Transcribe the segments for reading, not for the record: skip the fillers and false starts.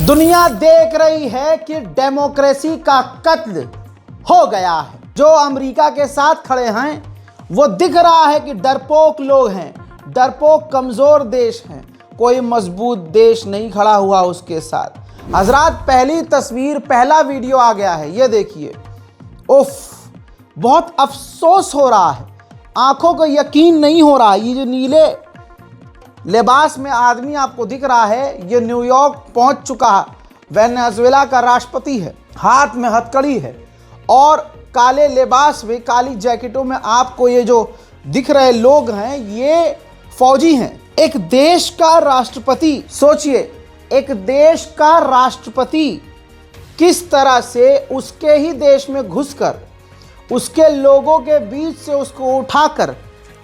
दुनिया देख रही है कि डेमोक्रेसी का कत्ल हो गया है। जो अमेरिका के साथ खड़े हैं वो दिख रहा है कि डरपोक लोग हैं, डरपोक कमजोर देश हैं, कोई मजबूत देश नहीं खड़ा हुआ उसके साथ। हजरात, पहली तस्वीर, पहला वीडियो आ गया है, ये देखिए। उफ, बहुत अफसोस हो रहा है, आंखों को यकीन नहीं हो रहा। ये जो नीले लिबास में आदमी आपको दिख रहा है, ये न्यूयॉर्क पहुंच चुका है, वेनेजुएला का राष्ट्रपति है, हाथ में हथकड़ी है और काले लिबास में, काली जैकेटों में आपको ये जो दिख रहे लोग हैं ये फौजी हैं। एक देश का राष्ट्रपति, सोचिए, एक देश का राष्ट्रपति किस तरह से उसके ही देश में घुसकर उसके लोगों के बीच से उसको उठाकर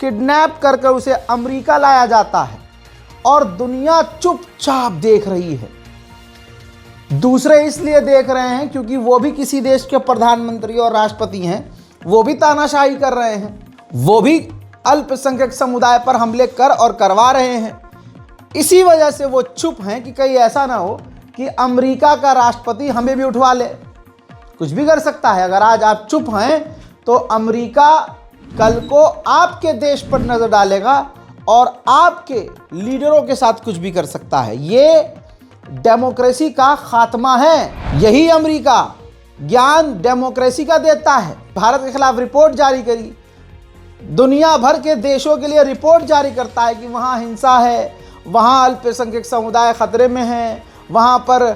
किडनैप कर उसे अमेरिका लाया जाता है और दुनिया चुपचाप देख रही है। दूसरे इसलिए देख रहे हैं क्योंकि वो भी किसी देश के प्रधानमंत्री और राष्ट्रपति हैं, वो भी तानाशाही कर रहे हैं, वो भी अल्पसंख्यक समुदाय पर हमले कर और करवा रहे हैं। इसी वजह से वो चुप हैं कि कहीं ऐसा ना हो कि अमेरिका का राष्ट्रपति हमें भी उठवा ले। कुछ भी कर सकता है। अगर आज आप चुप हैं तो अमेरिका कल को आपके देश पर नजर डालेगा और आपके लीडरों के साथ कुछ भी कर सकता है। ये डेमोक्रेसी का खात्मा है। यही अमेरिका ज्ञान डेमोक्रेसी का देता है। भारत के खिलाफ रिपोर्ट जारी करी, दुनिया भर के देशों के लिए रिपोर्ट जारी करता है कि वहाँ हिंसा है, वहाँ अल्पसंख्यक समुदाय खतरे में हैं, वहाँ पर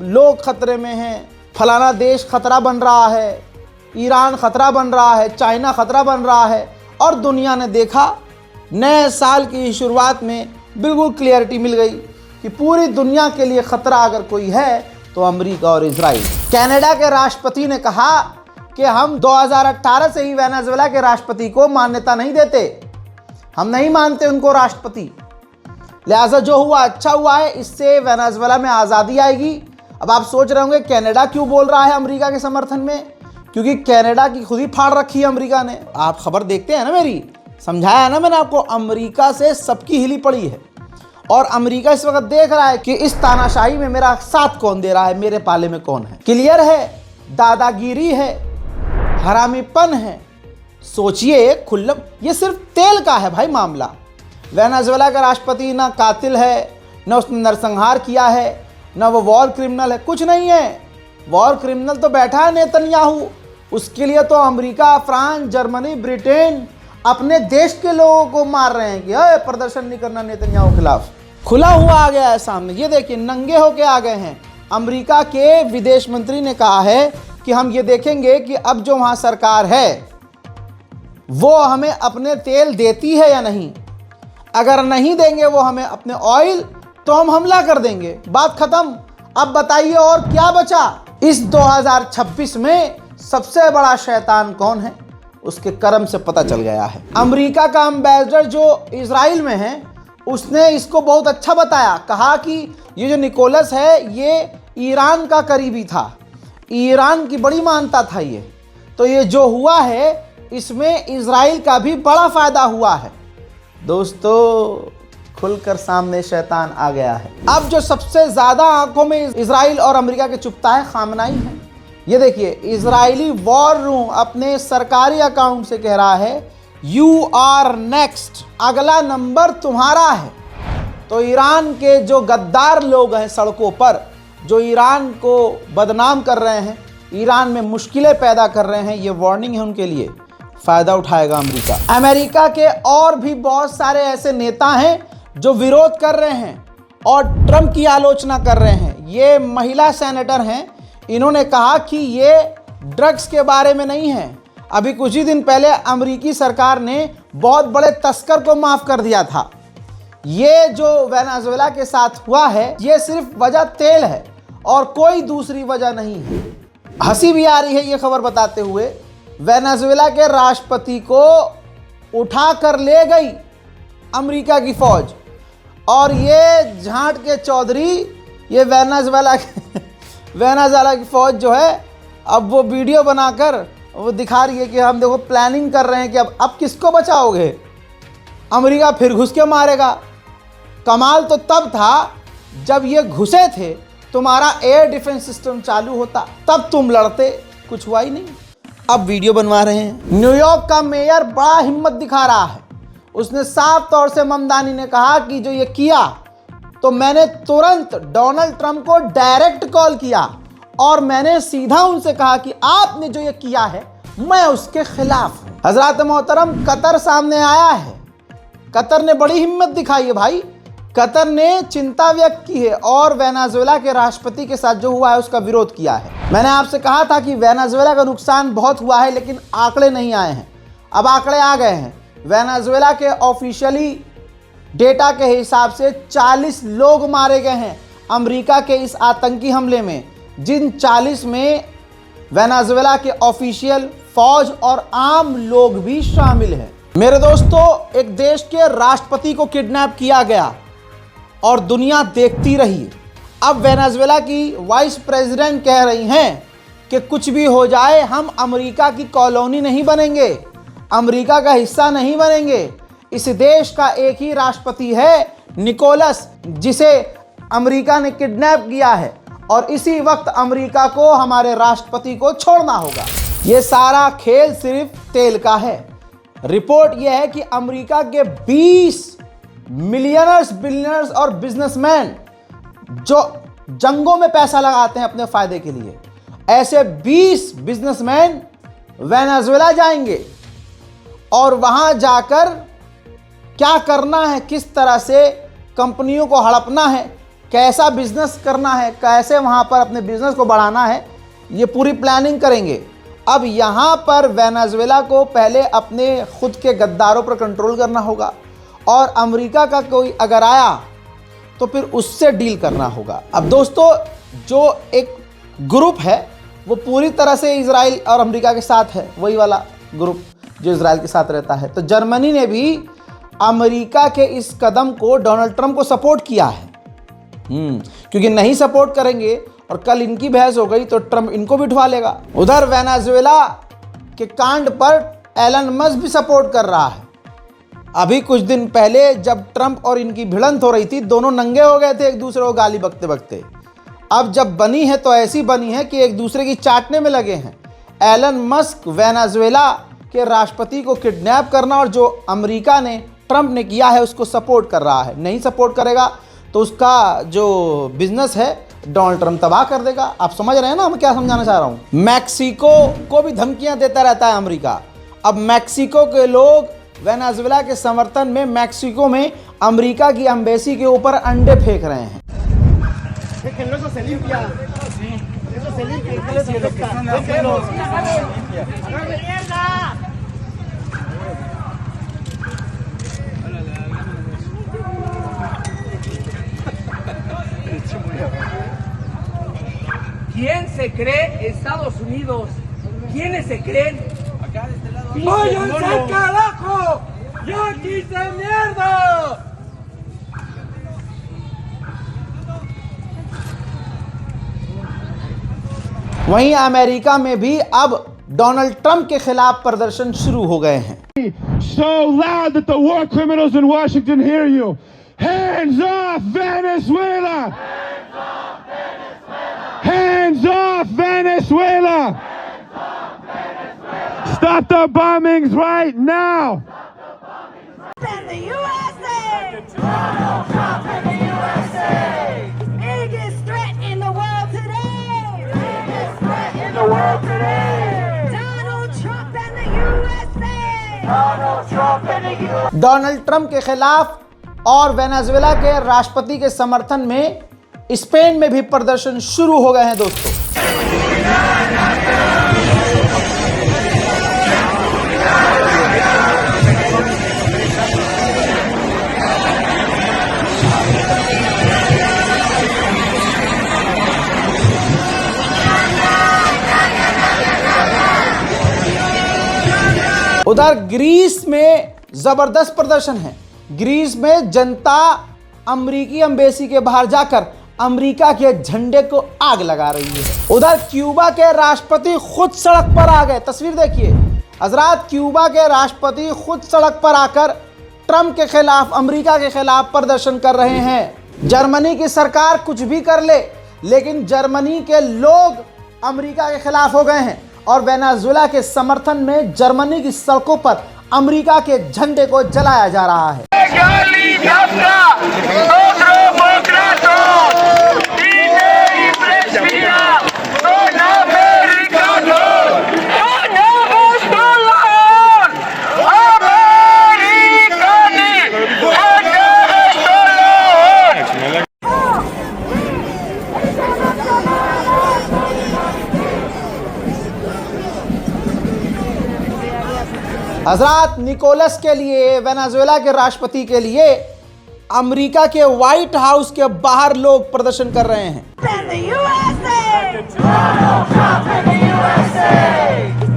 लोग खतरे में हैं, फलाना देश खतरा बन रहा है, ईरान खतरा बन रहा है, चाइना खतरा बन रहा है। और दुनिया ने देखा, नए साल की शुरुआत में बिल्कुल क्लियरिटी मिल गई कि पूरी दुनिया के लिए खतरा अगर कोई है तो अमेरिका और इजराइल। कनाडा के राष्ट्रपति ने कहा कि हम 2018 से ही वेनेजुएला के राष्ट्रपति को मान्यता नहीं देते, हम नहीं मानते उनको राष्ट्रपति, लिहाजा जो हुआ अच्छा हुआ है, इससे वेनेजुएला में आज़ादी आएगी। अब आप सोच रहे होंगे कनाडा क्यों बोल रहा है अमेरिका के समर्थन में, क्योंकि कनाडा की खुद ही फाड़ रखी है अमेरिका ने। आप खबर देखते हैं ना, मेरी समझाया ना मैंने आपको, अमेरिका से सबकी हिली पड़ी है और अमेरिका इस वक्त देख रहा है कि इस तानाशाही में मेरा साथ कौन दे रहा है, मेरे पाले में कौन है। क्लियर है, दादागिरी है, हरामीपन है। सोचिए खुल्लम, ये सिर्फ तेल का है भाई मामला। वेनेजुएला का राष्ट्रपति ना कातिल है, ना उसने नरसंहार किया है, ना वो वॉर क्रिमिनल है, कुछ नहीं है। वॉर क्रिमिनल तो बैठा है नेतन्याहू, उसके लिए तो अमेरिका, फ्रांस, जर्मनी, ब्रिटेन अपने देश के लोगों को मार रहे हैं कि प्रदर्शन नहीं करना नेतन्याहू के खिलाफ। खुला हुआ आ गया है सामने, ये देखिए, नंगे होके आ गए हैं। अमेरिका के विदेश मंत्री ने कहा है कि हम ये देखेंगे कि अब जो वहाँ सरकार है वो हमें अपने तेल देती है या नहीं। अगर नहीं देंगे वो हमें अपने ऑयल, तो हम हमला कर देंगे, बात खत्म। अब बताइए और क्या बचा। इस 2026 में सबसे बड़ा शैतान कौन है, उसके कर्म से पता चल गया है। अमेरिका का एम्बेसडर जो इजराइल में है, उसने इसको बहुत अच्छा बताया, कहा कि ये जो निकोलस है ये ईरान का करीबी था, ईरान की बड़ी मानता था ये, तो ये जो हुआ है इसमें इजराइल का भी बड़ा फायदा हुआ है। दोस्तों, खुलकर सामने शैतान आ गया है। अब जो सबसे ज्यादा आंखों में इजराइल और अमेरिका के चुभता है, खामनाई है। ये देखिए, इजरायली वॉर रूम अपने सरकारी अकाउंट से कह रहा है यू आर नेक्स्ट, अगला नंबर तुम्हारा है। तो ईरान के जो गद्दार लोग हैं सड़कों पर, जो ईरान को बदनाम कर रहे हैं, ईरान में मुश्किलें पैदा कर रहे हैं, ये वार्निंग है उनके लिए। फ़ायदा उठाएगा अमेरिका। अमेरिका के और भी बहुत सारे ऐसे नेता हैं जो विरोध कर रहे हैं और ट्रंप की आलोचना कर रहे हैं। ये महिला सेनेटर हैं, इन्होंने कहा कि ये ड्रग्स के बारे में नहीं है। अभी कुछ ही दिन पहले अमेरिकी सरकार ने बहुत बड़े तस्कर को माफ़ कर दिया था। ये जो वेनेजुएला के साथ हुआ है, ये सिर्फ वजह तेल है और कोई दूसरी वजह नहीं है। हंसी भी आ रही है ये खबर बताते हुए, वेनेजुएला के राष्ट्रपति को उठा कर ले गई अमेरिका की फौज, और ये झांट के चौधरी, ये वेनेजुएला की फौज जो है, अब वो वीडियो बनाकर वो दिखा रही है कि हम देखो प्लानिंग कर रहे हैं कि अब किसको बचाओगे, अमेरिका फिर घुस के मारेगा। कमाल तो तब था जब ये घुसे थे तुम्हारा एयर डिफेंस सिस्टम चालू होता, तब तुम लड़ते। कुछ हुआ ही नहीं। अब वीडियो बनवा रहे हैं। न्यूयॉर्क का मेयर बड़ा हिम्मत दिखा रहा है। उसने साफ तौर से ममदानी ने कहा कि जो ये किया, तो मैंने तुरंत डोनाल्ड ट्रंप को डायरेक्ट कॉल किया और मैंने सीधा उनसे कहा कि आपने जो ये किया है मैं उसके खिलाफ हूं। हजरत मोहतरम, कतर सामने आया है। कतर ने बड़ी हिम्मत दिखाई है भाई। कतर ने चिंता व्यक्त की है और वेनेजुएला के राष्ट्रपति के साथ जो हुआ है उसका विरोध किया है। मैंने आपसे कहा था कि वेनेजुएला का नुकसान बहुत हुआ है, लेकिन आंकड़े नहीं आए हैं। अब आंकड़े आ गए हैं। वेनेजुएला के ऑफिशियली डेटा के हिसाब से 40 लोग मारे गए हैं अमेरिका के इस आतंकी हमले में, जिन 40 में वेनेजुएला के ऑफिशियल, फौज और आम लोग भी शामिल हैं। मेरे दोस्तों, एक देश के राष्ट्रपति को किडनैप किया गया और दुनिया देखती रही। अब वेनेजुएला की वाइस प्रेसिडेंट कह रही हैं कि कुछ भी हो जाए हम अमेरिका की कॉलोनी नहीं बनेंगे, अमेरिका का हिस्सा नहीं बनेंगे। इस देश का एक ही राष्ट्रपति है, निकोलस, जिसे अमेरिका ने किडनैप किया है और इसी वक्त अमेरिका को, हमारे राष्ट्रपति को छोड़ना होगा। ये सारा खेल सिर्फ तेल का है। रिपोर्ट यह है कि अमेरिका के 20 मिलियनर्स, बिलियनर्स और बिजनेसमैन जो जंगों में पैसा लगाते हैं अपने फायदे के लिए, ऐसे 20 बिजनेसमैन वेनेजुएला जाएंगे और वहां जाकर क्या करना है, किस तरह से कंपनियों को हड़पना है, कैसा बिजनेस करना है, कैसे वहां पर अपने बिजनेस को बढ़ाना है, ये पूरी प्लानिंग करेंगे। अब यहाँ पर वेनेजुएला को पहले अपने खुद के गद्दारों पर कंट्रोल करना होगा और अमेरिका का कोई अगर आया तो फिर उससे डील करना होगा। अब दोस्तों, जो एक ग्रुप है वो पूरी तरह से इजराइल और अमेरिका के साथ है, वही वाला ग्रुप जो इजराइल के साथ रहता है। तो जर्मनी ने भी अमेरिका के इस कदम को, डोनाल्ड ट्रंप को सपोर्ट किया है। क्योंकि नहीं सपोर्ट करेंगे और कल इनकी बहस हो गई तो ट्रंप इनको भी उठवा लेगा। उधर वेनेजुएला के कांड पर एलन मस्क भी सपोर्ट कर रहा है। अभी कुछ दिन पहले जब ट्रंप और इनकी भिड़ंत हो रही थी, दोनों नंगे हो गए थे एक दूसरे को गाली बकते बकते। अब जब बनी है तो ऐसी बनी है कि एक दूसरे की चाटने में लगे हैं। एलन मस्क वेनेजुएला के राष्ट्रपति को किडनैप करना और जो अमेरिका ने, ट्रंप ने किया है उसको सपोर्ट कर रहा है। नहीं सपोर्ट करेगा तो उसका जो बिजनेस है डोनाल्ड ट्रंप तबाह कर देगा। आप समझ रहे हैं ना मैं क्या समझाना चाह रहा हूँ। मैक्सिको को भी धमकियां देता रहता है अमेरिका। अब मैक्सिको के लोग वेनेजुएला के समर्थन में मैक्सिको में अमेरिका की एम्बेसी के ऊपर अंडे फेंक रहे हैं। ¿Quién se cree Estados Unidos? ¿Quiénes se creen? Acá de este lado. ¡Váyanse al carajo! ¡Yanquis de mierda! वहीं अमेरिका में भी अब डोनाल्ड ट्रंप के खिलाफ प्रदर्शन शुरू हो गए हैं। So loud that the war criminals in Washington hear you. Hands off Venezuela! Hands off Venezuela! Stop the bombings right now! In the USA! Donald Trump in the USA! Biggest threat in the world today! Biggest threat in the world today! Donald Trump in the USA! Donald Trump in the USA! Donald Trump के खिलाफ और Venezuela के राष्ट्रपति के समर्थन में Spain में भी प्रदर्शन शुरू हो गए हैं दोस्तों। उधर ग्रीस में जबरदस्त प्रदर्शन है। ग्रीस में जनता अमेरिकी एम्बेसी के बाहर जाकर अमेरिका के झंडे को आग लगा रही है। उधर क्यूबा के राष्ट्रपति खुद सड़क पर आ गए। तस्वीर देखिए हजरात, क्यूबा के राष्ट्रपति खुद सड़क पर आकर ट्रंप के खिलाफ, अमेरिका के खिलाफ प्रदर्शन कर रहे हैं। जर्मनी की सरकार कुछ भी कर ले, लेकिन जर्मनी के लोग अमेरिका के खिलाफ हो गए हैं और वेनेजुएला के समर्थन में जर्मनी की सड़कों पर अमेरिका के झंडे को जलाया जा रहा है। हजरात, निकोलस के लिए, वेनेजुएला के राष्ट्रपति के लिए अमेरिका के व्हाइट हाउस के बाहर लोग प्रदर्शन कर रहे हैं। And the USA! Donald Trump and the USA!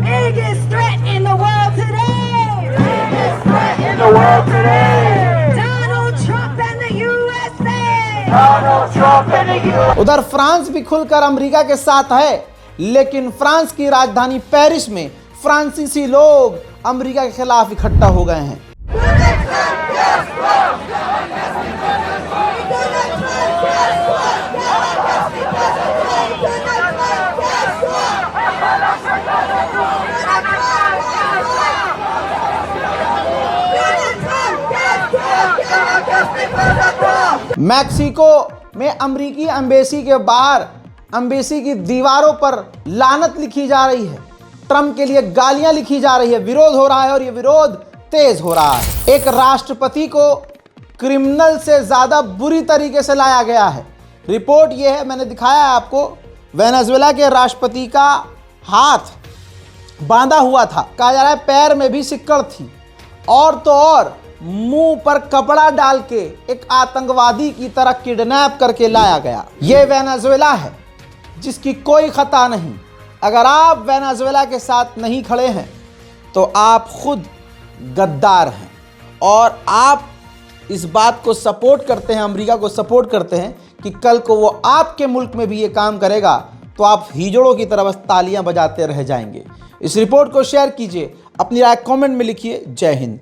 Biggest threat in the world today! Biggest threat in the world today! Donald Trump and the USA! Donald Trump and the USA! उधर France भी खुलकर America के साथ है, लेकिन France की राजधानी Paris में फ्रांसीसी लोग अमेरिका के खिलाफ इकट्ठा हो गए हैं। मैक्सिको में अमेरिकी एम्बेसी के बाहर एम्बेसी की दीवारों पर लानत लिखी जा रही है, ट्रंप के लिए गालियां लिखी जा रही है, विरोध हो रहा है और ये विरोध तेज हो रहा है। एक राष्ट्रपति को क्रिमिनल से ज़्यादा बुरी तरीके से लाया गया है। रिपोर्ट ये है, मैंने दिखाया है आपको, वेनेजुएला के राष्ट्रपति का हाथ बांधा हुआ था, कहा जा रहा है पैर में भी सिक्कड़ थी, और तो और मुंह पर कपड़ा डाल के एक आतंकवादी की तरह किडनैप करके लाया गया। ये वेनेजुएला है जिसकी कोई खता नहीं। अगर आप वेनेजुएला के साथ नहीं खड़े हैं तो आप खुद गद्दार हैं और आप इस बात को सपोर्ट करते हैं, अमेरिका को सपोर्ट करते हैं कि कल को वो आपके मुल्क में भी ये काम करेगा तो आप हिजड़ों की तरह बस तालियां बजाते रह जाएंगे। इस रिपोर्ट को शेयर कीजिए, अपनी राय कमेंट में लिखिए। जय हिंद।